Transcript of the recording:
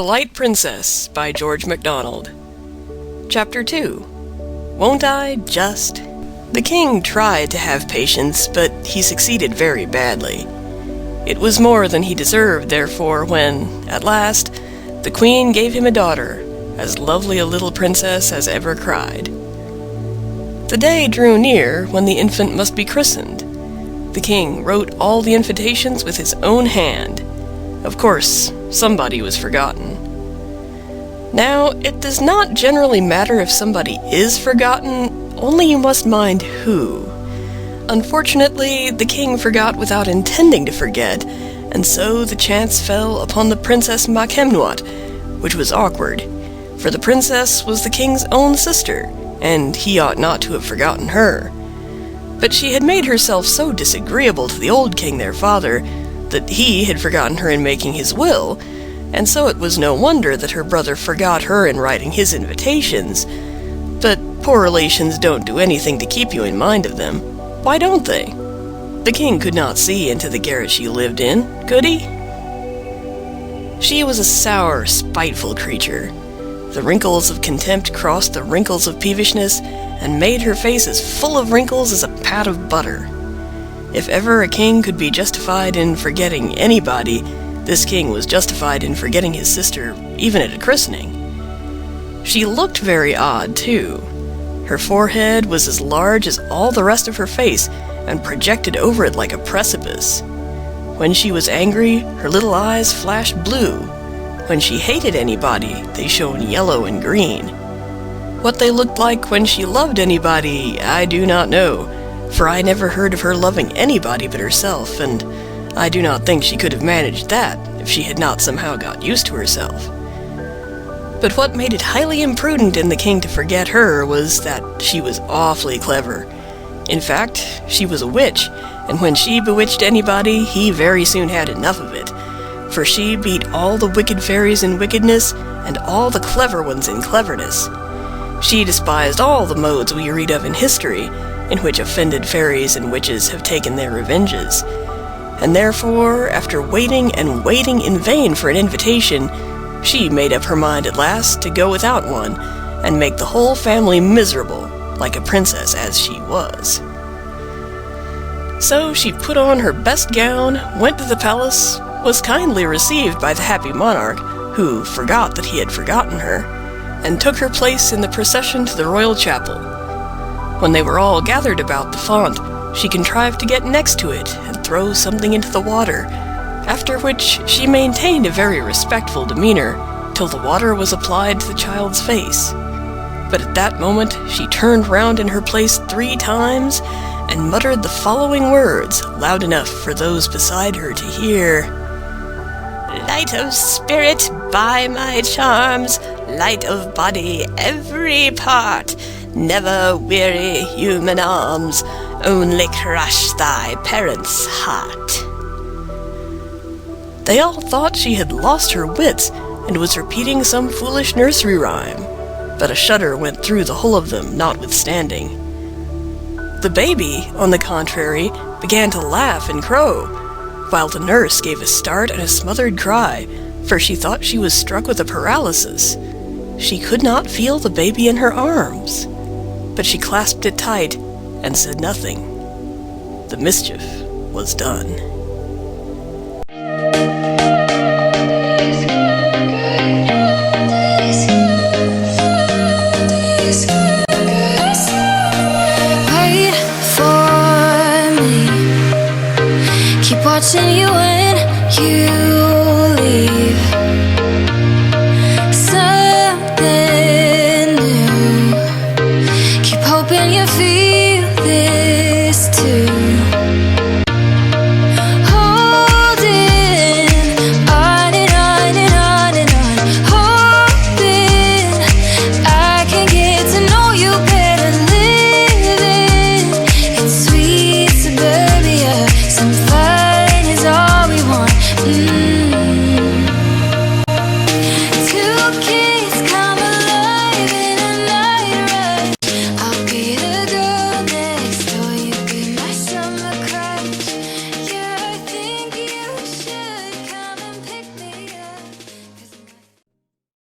Polite Princess by George MacDonald. Chapter 2. Won't I just? The king tried to have patience, but he succeeded very badly. It was more than he deserved, therefore, when, at last, the queen gave him a daughter, as lovely a little princess as ever cried. The day drew near when the infant must be christened. The king wrote all the invitations with his own hand. Of course, somebody was forgotten. Now, it does not generally matter if somebody is forgotten, only you must mind who. Unfortunately, the king forgot without intending to forget, and so the chance fell upon the Princess Makemnuat, which was awkward, for the princess was the king's own sister, and he ought not to have forgotten her. But she had made herself so disagreeable to the old king their father that he had forgotten her in making his will, and so it was no wonder that her brother forgot her in writing his invitations. But poor relations don't do anything to keep you in mind of them. Why don't they? The king could not see into the garret she lived in, could he? She was a sour, spiteful creature. The wrinkles of contempt crossed the wrinkles of peevishness, and made her face as full of wrinkles as a pat of butter. If ever a king could be justified in forgetting anybody, this king was justified in forgetting his sister, even at a christening. She looked very odd, too. Her forehead was as large as all the rest of her face, and projected over it like a precipice. When she was angry, her little eyes flashed blue. When she hated anybody, they shone yellow and green. What they looked like when she loved anybody, I do not know, for I never heard of her loving anybody but herself, and I do not think she could have managed that if she had not somehow got used to herself. But what made it highly imprudent in the king to forget her was that she was awfully clever. In fact, she was a witch, and when she bewitched anybody, he very soon had enough of it, for she beat all the wicked fairies in wickedness and all the clever ones in cleverness. She despised all the modes we read of in history, in which offended fairies and witches have taken their revenges. And therefore, after waiting and waiting in vain for an invitation, she made up her mind at last to go without one, and make the whole family miserable, like a princess as she was. So she put on her best gown, went to the palace, was kindly received by the happy monarch, who forgot that he had forgotten her, and took her place in the procession to the royal chapel. When they were all gathered about the font, she contrived to get next to it and throw something into the water, after which she maintained a very respectful demeanor till the water was applied to the child's face. But at that moment she turned round in her place 3 times and muttered the following words, loud enough for those beside her to hear: "Light of spirit, by my charms, light of body, every part, never weary human arms, only crush thy parents' heart." They all thought she had lost her wits and was repeating some foolish nursery rhyme, but a shudder went through the whole of them notwithstanding. The baby, on the contrary, began to laugh and crow, while the nurse gave a start and a smothered cry, for she thought she was struck with a paralysis. She could not feel the baby in her arms, but she clasped it tight and said nothing. The mischief was done. Wait for me, keep watching you when you